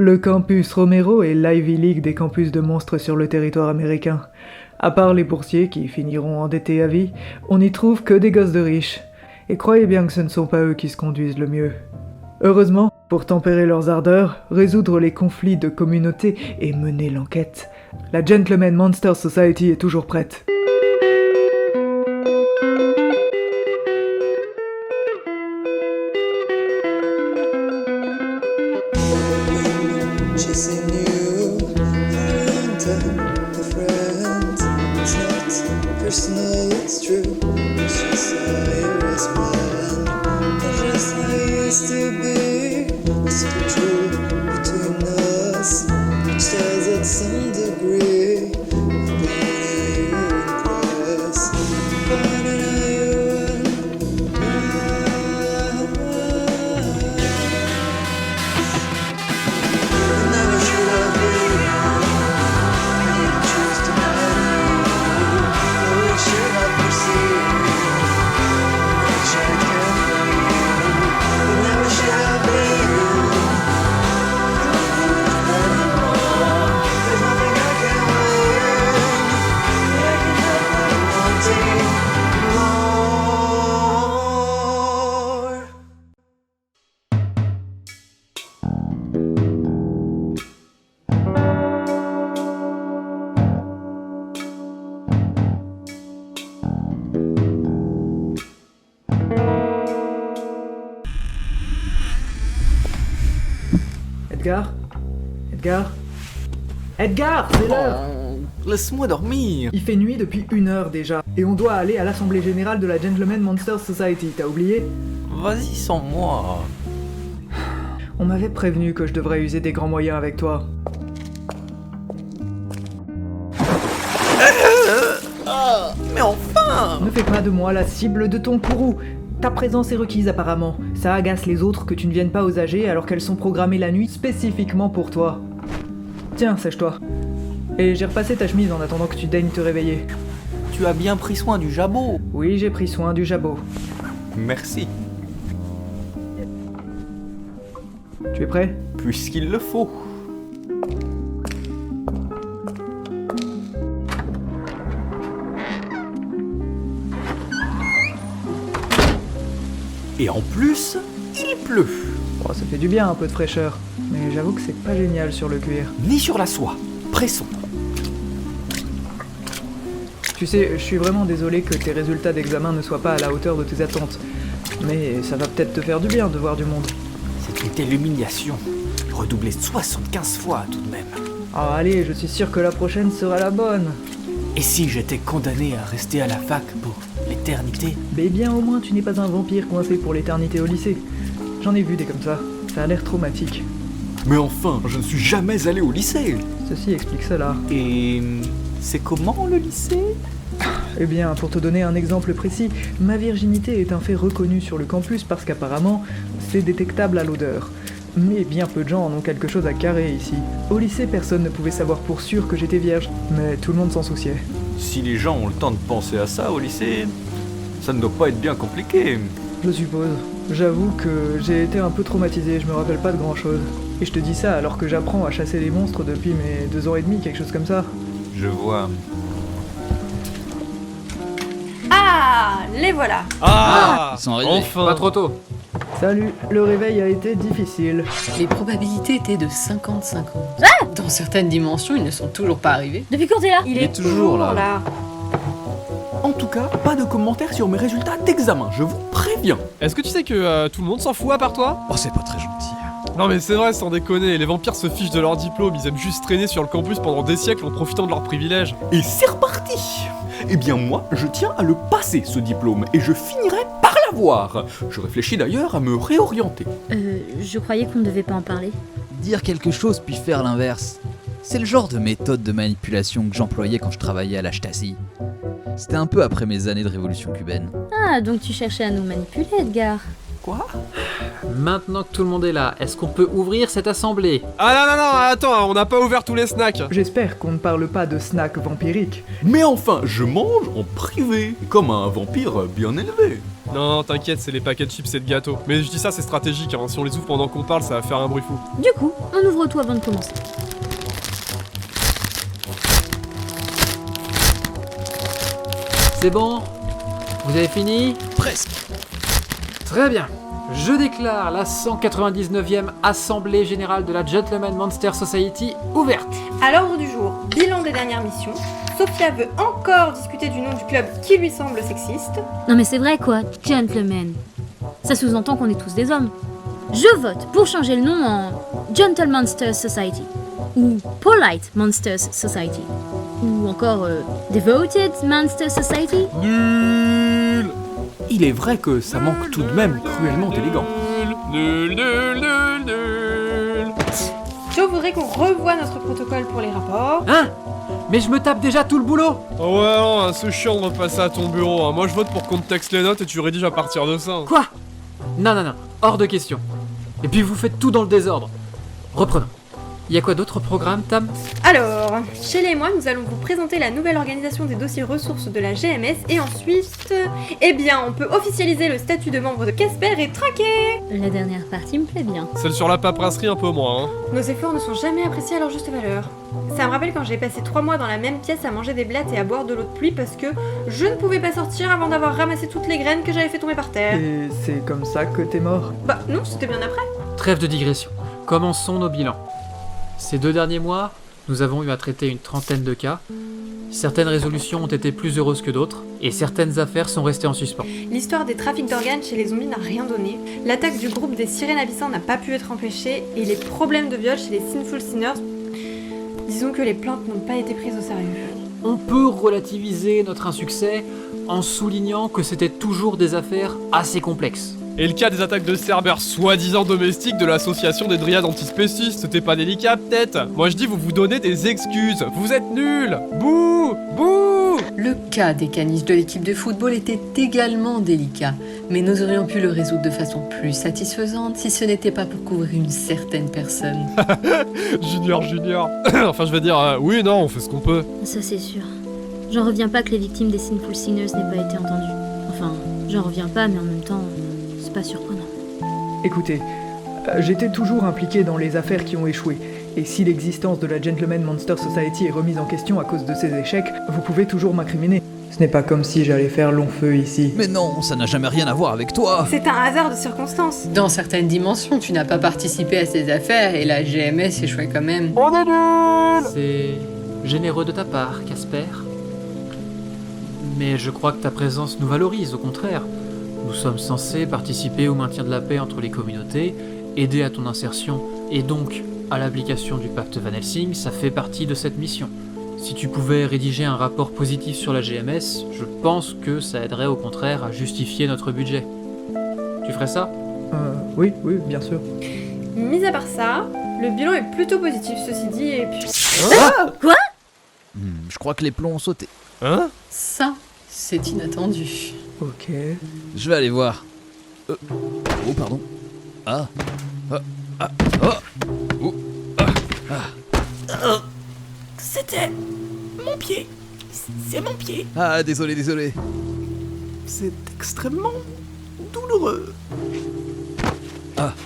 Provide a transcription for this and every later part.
Le campus Romero est l'Ivy League des campus de monstres sur le territoire américain. À part les boursiers qui finiront endettés à vie, on n'y trouve que des gosses de riches. Et croyez bien que ce ne sont pas eux qui se conduisent le mieux. Heureusement, pour tempérer leurs ardeurs, résoudre les conflits de communauté et mener l'enquête, la Gentleman Monster Society est toujours prête. Chasing you around the friends. It's not personal, it's true. It's just how you was mine. It's just how you used to be. It's so true between us, which does at some degree. Funny how you impress. Funny how you Edgar Edgar Edgar, c'est l'heure! Laisse-moi dormir. Il fait nuit depuis 1 heure déjà, et on doit aller à l'assemblée générale de la Gentleman Monster Society, t'as oublié? Vas-y sans moi. On m'avait prévenu que je devrais user des grands moyens avec toi. Mais enfin. Ne fais pas de moi la cible de ton courroux. Ta présence est requise apparemment. Ça agace les autres que tu ne viennes pas aux AG alors qu'elles sont programmées la nuit spécifiquement pour toi. Tiens, sèche-toi. Et j'ai repassé ta chemise en attendant que tu daignes te réveiller. Tu as bien pris soin du jabot. Oui, j'ai pris soin du jabot. Merci. Tu es prêt? Puisqu'il le faut. Et en plus, il pleut. Oh, ça fait du bien un peu de fraîcheur. Mais j'avoue que c'est pas génial sur le cuir. Ni sur la soie. Pressons. Tu sais, je suis vraiment désolé que tes résultats d'examen ne soient pas à la hauteur de tes attentes. Mais ça va peut-être te faire du bien de voir du monde. C'est une telle humiliation. Redoublée 75 fois tout de même. Oh allez, je suis sûr que la prochaine sera la bonne. Et si j'étais condamné à rester à la fac pour l'éternité? Mais bien au moins tu n'es pas un vampire coincé pour l'éternité au lycée. J'en ai vu des comme ça. Ça a l'air traumatique. Mais enfin, je ne suis jamais allé au lycée. Ceci explique cela. Et c'est comment le lycée? Eh bien, pour te donner un exemple précis, ma virginité est un fait reconnu sur le campus parce qu'apparemment, c'est détectable à l'odeur. Mais bien peu de gens en ont quelque chose à carrer ici. Au lycée, personne ne pouvait savoir pour sûr que j'étais vierge, mais tout le monde s'en souciait. Si les gens ont le temps de penser à ça au lycée, ça ne doit pas être bien compliqué. Je suppose. J'avoue que j'ai été un peu traumatisé, je me rappelle pas de grand chose. Et je te dis ça alors que j'apprends à chasser les monstres depuis mes 2 ans et demi, quelque chose comme ça. Je vois. Ah, les voilà. Ils sont arrivés. Enfin. Pas trop tôt. Salut, le réveil a été difficile. Les probabilités étaient de 50-50. Dans certaines dimensions, ils ne sont toujours pas arrivés. Depuis quand t'es là? Il est toujours là. En tout cas, pas de commentaires sur mes résultats d'examen, je vous préviens. Est-ce que tu sais que tout le monde s'en fout à part toi? Oh, c'est pas très gentil. Non mais c'est vrai, sans déconner, les vampires se fichent de leur diplôme, ils aiment juste traîner sur le campus pendant des siècles en profitant de leurs privilèges. Et c'est reparti. Eh bien moi, je tiens à le passer ce diplôme et je finirai par l'avoir. Je réfléchis d'ailleurs à me réorienter. Je croyais qu'on ne devait pas en parler. Dire quelque chose puis faire l'inverse. C'est le genre de méthode de manipulation que j'employais quand je travaillais à la Stasi. C'était un peu après mes années de révolution cubaine. Ah, donc tu cherchais à nous manipuler, Edgar. Quoi? Maintenant que tout le monde est là, est-ce qu'on peut ouvrir cette assemblée? Ah non, attends, on n'a pas ouvert tous les snacks. J'espère qu'on ne parle pas de snack vampirique. Mais enfin, je mange en privé, comme un vampire bien élevé. Non, t'inquiète, c'est les paquets de chips et de gâteaux. Mais je dis ça, c'est stratégique, hein. Si on les ouvre pendant qu'on parle, ça va faire un bruit fou. Du coup, on ouvre tout avant de commencer. C'est bon? Vous avez fini? Presque. Très bien. Je déclare la 199e Assemblée Générale de la Gentleman Monster Society ouverte. À l'ordre du jour, bilan des dernières missions. Sophia veut encore discuter du nom du club qui lui semble sexiste. Non mais c'est vrai quoi, gentleman. Ça sous-entend qu'on est tous des hommes. Je vote pour changer le nom en Gentle Monsters Society. Ou Polite Monsters Society. Ou encore Devoted Monster Society. Nul. Il est vrai que ça manque tout de même cruellement élégant. Nul. Je voudrais qu'on revoie notre protocole pour les rapports. Hein? Mais je me tape déjà tout le boulot! Oh ouais, non, c'est chiant de repasser à ton bureau. Hein. Moi, je vote pour qu'on te texte les notes et tu rédiges à partir de ça. Quoi? Non, hors de question. Et puis vous faites tout dans le désordre. Reprenons. Y a quoi d'autre au programme, Tam? Alors, Shelley et moi, nous allons vous présenter la nouvelle organisation des dossiers ressources de la GMS et ensuite... Eh bien, on peut officialiser le statut de membre de Casper et traquer. La dernière partie me plaît bien. Celle sur la paperasserie un peu moins. Hein. Nos efforts ne sont jamais appréciés à leur juste valeur. Ça me rappelle quand j'ai passé 3 mois dans la même pièce à manger des blattes et à boire de l'eau de pluie parce que je ne pouvais pas sortir avant d'avoir ramassé toutes les graines que j'avais fait tomber par terre. Et c'est comme ça que t'es mort? Bah non, c'était bien après. Trêve de digression. Commençons nos bilans. Ces 2 derniers mois, nous avons eu à traiter une trentaine de cas. Certaines résolutions ont été plus heureuses que d'autres, et certaines affaires sont restées en suspens. L'histoire des trafics d'organes chez les zombies n'a rien donné, l'attaque du groupe des sirènes abyssants n'a pas pu être empêchée, et les problèmes de viol chez les Sinful Sinners... Disons que les plaintes n'ont pas été prises au sérieux. On peut relativiser notre insuccès en soulignant que c'était toujours des affaires assez complexes. Et le cas des attaques de Cerbère soi-disant domestiques de l'association des dryades antispécistes, c'était pas délicat peut-être? Moi je dis vous vous donnez des excuses, vous êtes nuls. Bouh. Le cas des caniches de l'équipe de football était également délicat, mais nous aurions pu le résoudre de façon plus satisfaisante si ce n'était pas pour couvrir une certaine personne. Junior. Enfin je veux dire, oui non, on fait ce qu'on peut. Ça c'est sûr. J'en reviens pas que les victimes des Sinful Sinners n'aient pas été entendues. Enfin, j'en reviens pas, mais en même temps, c'est pas surprenant. Écoutez, j'étais toujours impliqué dans les affaires qui ont échoué, et si l'existence de la Gentleman Monster Society est remise en question à cause de ces échecs, vous pouvez toujours m'incriminer. Ce n'est pas comme si j'allais faire long feu ici. Mais non, ça n'a jamais rien à voir avec toi. C'est un hasard de circonstances. Dans certaines dimensions, tu n'as pas participé à ces affaires et la GMS échouait quand même. On est nuls. C'est généreux de ta part, Casper. Mais je crois que ta présence nous valorise, au contraire. Nous sommes censés participer au maintien de la paix entre les communautés, aider à ton insertion et donc à l'application du pacte Van Helsing, ça fait partie de cette mission. Si tu pouvais rédiger un rapport positif sur la GMS, je pense que ça aiderait au contraire à justifier notre budget. Tu ferais ça? Oui, bien sûr. Mis à part ça, le bilan est plutôt positif ceci dit et puis... Je crois que les plombs ont sauté. Hein? Ça, c'est inattendu. Ok. Je vais aller voir. Oh, pardon. C'était mon pied. C'est mon pied. Ah, désolé. C'est extrêmement douloureux. Pardon.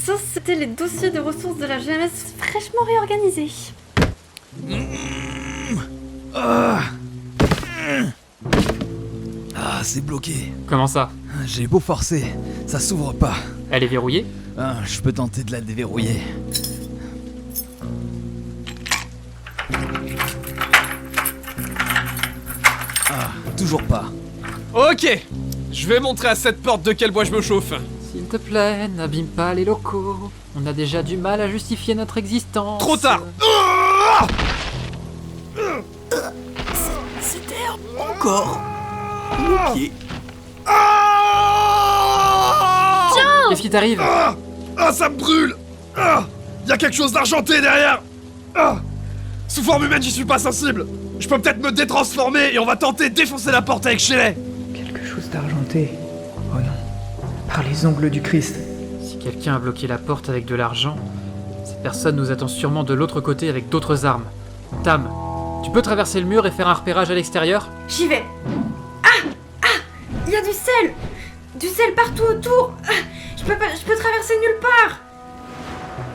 Ça, c'était les dossiers de ressources de la GMS fraîchement réorganisés. C'est bloqué. Comment ça? J'ai beau forcer, ça s'ouvre pas. Elle est verrouillée? Je peux tenter de la déverrouiller. Toujours pas. Ok, je vais montrer à cette porte de quel bois je me chauffe. S'il te plaît, n'abîme pas les locaux. On a déjà du mal à justifier notre existence. Trop tard. C'était encore mon pied. Qu'est-ce qui t'arrive? Ça me brûle. Y a quelque chose d'argenté derrière. Sous forme humaine, j'y suis pas sensible. Je peux peut-être me détransformer et on va tenter de défoncer la porte avec Shelley. Quelque chose d'argenté. Oh non. Par les ongles du Christ. Si quelqu'un a bloqué la porte avec de l'argent, cette personne nous attend sûrement de l'autre côté avec d'autres armes. Tam, tu peux traverser le mur et faire un repérage à l'extérieur ? J'y vais. Il y a du sel. Du sel partout autour. Je peux traverser nulle part.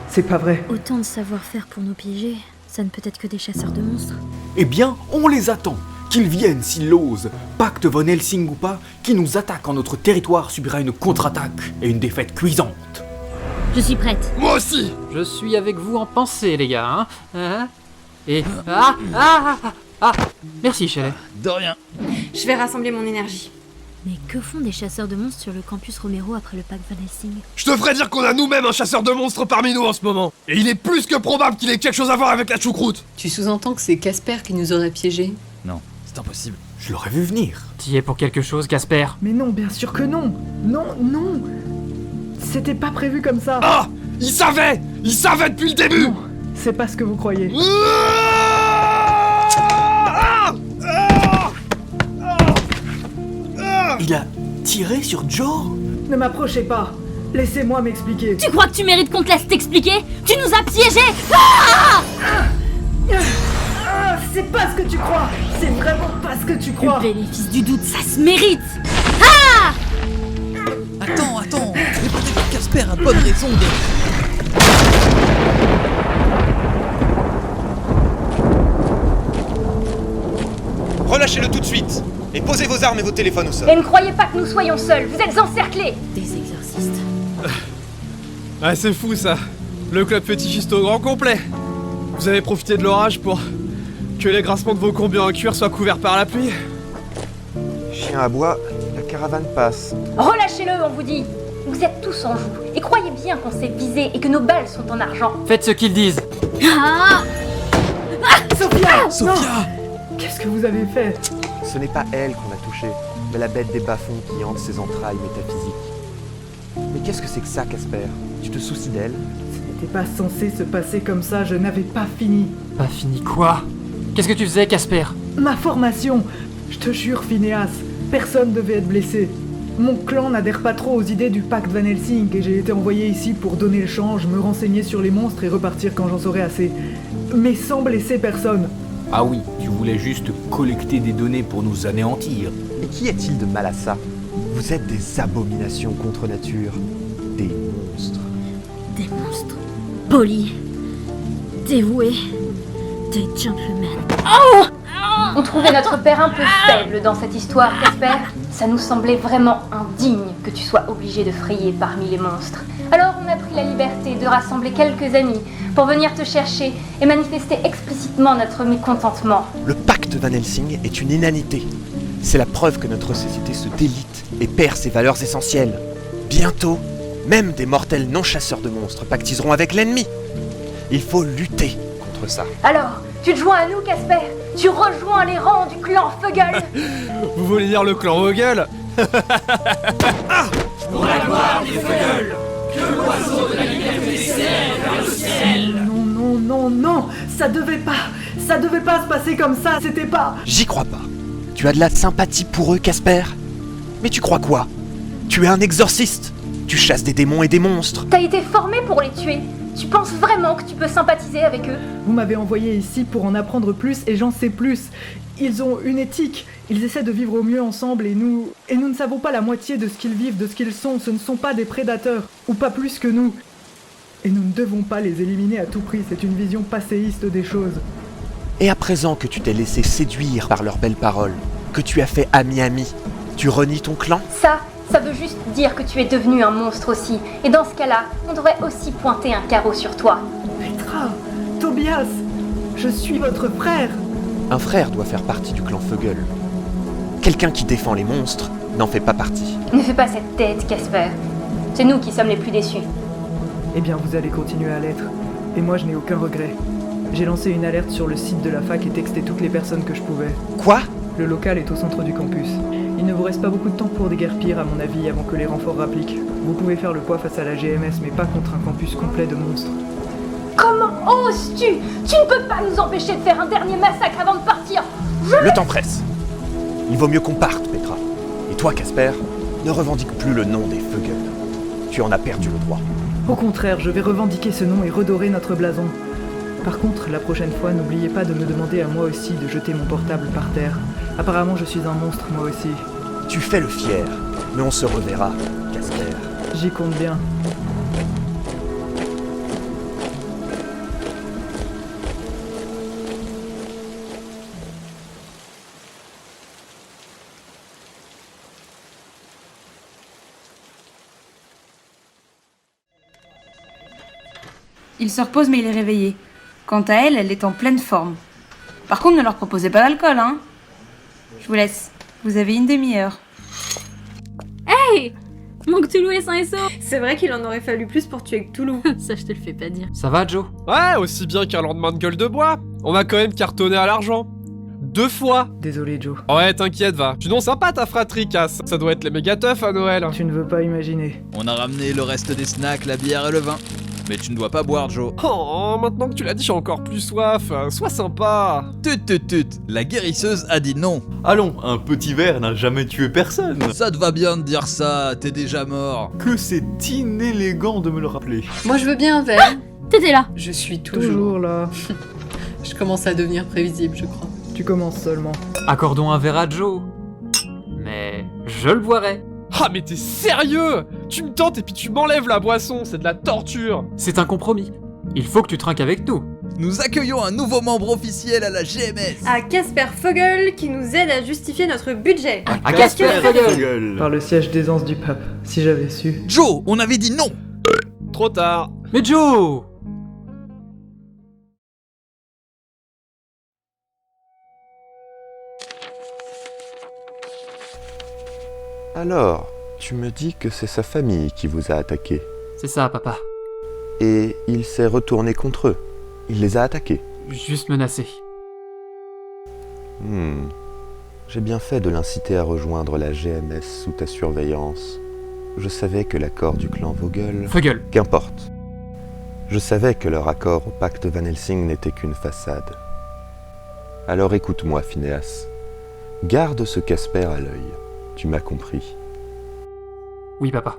C'est pas vrai. Autant de savoir-faire pour nous piéger, ça ne peut être que des chasseurs de monstres. Eh bien, on les attend. Qu'ils viennent s'ils l'osent. Pacte Von Helsing ou pas, qui nous attaque en notre territoire subira une contre-attaque et une défaite cuisante. Je suis prête. Moi aussi. Je suis avec vous en pensée, les gars, hein. Et... Merci, Shelley. De rien. Je vais rassembler mon énergie. Mais que font des chasseurs de monstres sur le campus Romero après le pacte Van Helsing ? Je te ferais dire qu'on a nous-mêmes un chasseur de monstres parmi nous en ce moment. Et il est plus que probable qu'il ait quelque chose à voir avec la choucroute. Tu sous-entends que c'est Casper qui nous aurait piégés? Non, c'est impossible. Je l'aurais vu venir. T'y es pour quelque chose, Casper ? Mais non, bien sûr que non. Non. C'était pas prévu comme ça. Ah! Il savait depuis le début. Non, c'est pas ce que vous croyez. Il a tiré sur Joe? Ne m'approchez pas. Laissez-moi m'expliquer. Tu crois que tu mérites qu'on te laisse t'expliquer ? Tu nous as piégés ! C'est pas ce que tu crois. C'est vraiment pas ce que tu crois. Le bénéfice du doute, ça se mérite ! Attends, mais peut-être que Casper a bonne raison de... Relâchez-le tout de suite et posez vos armes et vos téléphones au sol. Et ne croyez pas que nous soyons seuls, vous êtes encerclés. Des exorcistes. Ah, c'est fou ça. Le club fétichiste au grand complet. Vous avez profité de l'orage pour que les grincements de vos combis en cuir soient couverts par la pluie. Chien à bois, la caravane passe. Relâchez-le, on vous dit. Vous êtes tous en joue. Et croyez bien qu'on s'est visé et que nos balles sont en argent. Faites ce qu'ils disent. Sophia. Sophia! Non. Qu'est-ce que vous avez fait? Ce n'est pas elle qu'on a touchée, mais la bête des bas-fonds qui hante ses entrailles métaphysiques. Mais qu'est-ce que c'est que ça, Casper? Tu te soucies d'elle? Ce n'était pas censé se passer comme ça, je n'avais pas fini. Pas fini quoi? Qu'est-ce que tu faisais, Casper? Ma formation. Je te jure, Phineas, personne devait être blessé. Mon clan n'adhère pas trop aux idées du pacte Van Helsing et j'ai été envoyé ici pour donner le change, me renseigner sur les monstres et repartir quand j'en saurai assez. Mais sans blesser personne. Ah oui, tu voulais juste collecter des données pour nous anéantir. Et qu'y a-t-il de mal à ça? Vous êtes des abominations contre nature. Des monstres. Des monstres. Polis. Dévoués. Des gentlemen. On trouvait notre père un peu faible dans cette histoire, Casper. Ça nous semblait vraiment indigne que tu sois obligé de frayer parmi les monstres. Alors on a pris la liberté de rassembler quelques amis pour venir te chercher et manifester explicitement notre mécontentement. Le pacte Van Helsing est une inanité. C'est la preuve que notre société se délite et perd ses valeurs essentielles. Bientôt, même des mortels non chasseurs de monstres pactiseront avec l'ennemi. Il faut lutter contre ça. Alors, tu te joins à nous, Casper? Tu rejoins les rangs du clan Fuggles? Vous voulez dire le clan Vogel? Non, ça devait pas se passer comme ça, c'était pas... J'y crois pas. Tu as de la sympathie pour eux, Casper? Mais tu crois quoi? Tu es un exorciste. Tu chasses des démons et des monstres. T'as été formé pour les tuer. Tu penses vraiment que tu peux sympathiser avec eux? Vous m'avez envoyé ici pour en apprendre plus et j'en sais plus. Ils ont une éthique, ils essaient de vivre au mieux ensemble et nous ne savons pas la moitié de ce qu'ils vivent, de ce qu'ils sont. Ce ne sont pas des prédateurs, ou pas plus que nous. Et nous ne devons pas les éliminer à tout prix, c'est une vision passéiste des choses. Et à présent que tu t'es laissé séduire par leurs belles paroles, que tu as fait ami-ami, tu renies ton clan? Ça veut juste dire que tu es devenu un monstre aussi. Et dans ce cas-là, on devrait aussi pointer un carreau sur toi. Petra, Tobias, je suis votre frère. Un frère doit faire partie du clan Fuggles. Quelqu'un qui défend les monstres n'en fait pas partie. Ne fais pas cette tête, Casper. C'est nous qui sommes les plus déçus. Eh bien, vous allez continuer à l'être. Et moi, je n'ai aucun regret. J'ai lancé une alerte sur le site de la fac et texté toutes les personnes que je pouvais. Quoi? Le local est au centre du campus. Il ne vous reste pas beaucoup de temps pour déguerpir, à mon avis, avant que les renforts rappliquent. Vous pouvez faire le poids face à la GMS, mais pas contre un campus complet de monstres. Comment oses-tu? Tu ne peux pas nous empêcher de faire un dernier massacre avant de partir. partir. Le temps presse. Il vaut mieux qu'on parte, Petra. Et toi, Casper, ne revendique plus le nom des Vögel. Tu en as perdu le droit. Au contraire, je vais revendiquer ce nom et redorer notre blason. Par contre, la prochaine fois, n'oubliez pas de me demander à moi aussi de jeter mon portable par terre. Apparemment, je suis un monstre, moi aussi. Tu fais le fier, mais on se reverra, Casper. J'y compte bien. Il se repose mais il est réveillé. Quant à elle, elle est en pleine forme. Par contre, ne leur proposez pas d'alcool, hein. Je vous laisse. Vous avez une demi-heure. Hey, mon Cthulhu est sain et sauf. C'est vrai qu'il en aurait fallu plus pour tuer Cthulhu. Ça, je te le fais pas dire. Ça va, Joe? Ouais, aussi bien qu'un lendemain de gueule de bois. On a quand même cartonné à l'argent. 2 fois. Désolé, Joe. Ouais, t'inquiète, va. Tu non sympa ta fratrie, Cass. Ça doit être les méga teufs à Noël. Tu ne veux pas imaginer. On a ramené le reste des snacks, la bière et le vin. Mais tu ne dois pas boire, Joe. Oh, maintenant que tu l'as dit, j'ai encore plus soif. Sois sympa. Tut, la guérisseuse a dit non. Allons, un petit verre n'a jamais tué personne. Ça te va bien de dire ça, t'es déjà mort. Que c'est inélégant de me le rappeler. Moi, je veux bien un verre. T'étais là. Je suis toujours. Toujours là. Je commence à devenir prévisible, je crois. Tu commences seulement. Accordons un verre à Joe. Mais je le boirai. Ah, mais t'es sérieux? Tu me tentes et puis tu m'enlèves la boisson, c'est de la torture. C'est un compromis. Il faut que tu trinques avec nous. Nous accueillons un nouveau membre officiel à la GMS. À Casper Vogel qui nous aide à justifier notre budget. À Casper Vogel. Gueule. Par le siège d'aisance du pape, si j'avais su. Joe, on avait dit non. Trop tard. Mais Joe! Alors, tu me dis que c'est sa famille qui vous a attaqué. C'est ça, papa. Et il s'est retourné contre eux. Il les a attaqués. Juste menacé. J'ai bien fait de l'inciter à rejoindre la GMS sous ta surveillance. Je savais que l'accord du clan Vogel... Vogel. Qu'importe. Je savais que leur accord au pacte Van Helsing n'était qu'une façade. Alors écoute-moi, Phineas. Garde ce Casper à l'œil. Tu m'as compris. Oui, papa.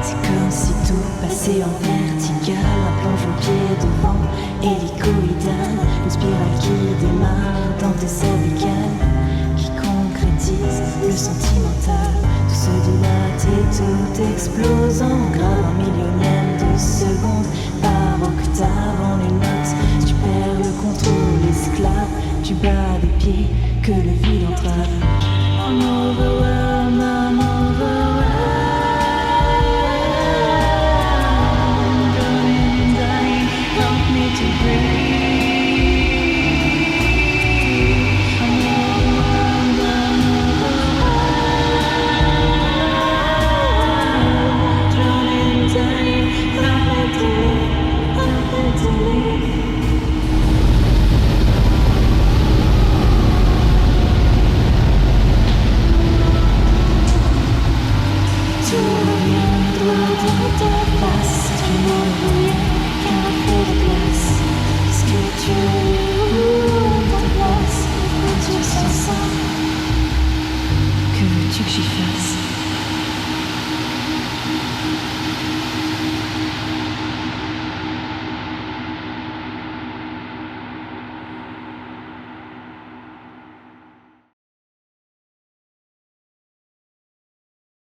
C'est comme si tout passait en vertical, un plongeon pied devant, hélicoïdal, une spirale qui démarre dans tes cervicales, qui concrétise le sentimental. Tout se dilate et tout explose en grave un millionième de seconde. Par octave en les notes, tu perds le contrôle esclave, tu bats des pieds que le vide entrave. I'm overwhelmed, I'm overwhelmed. Que veux-tu que j'y fasse?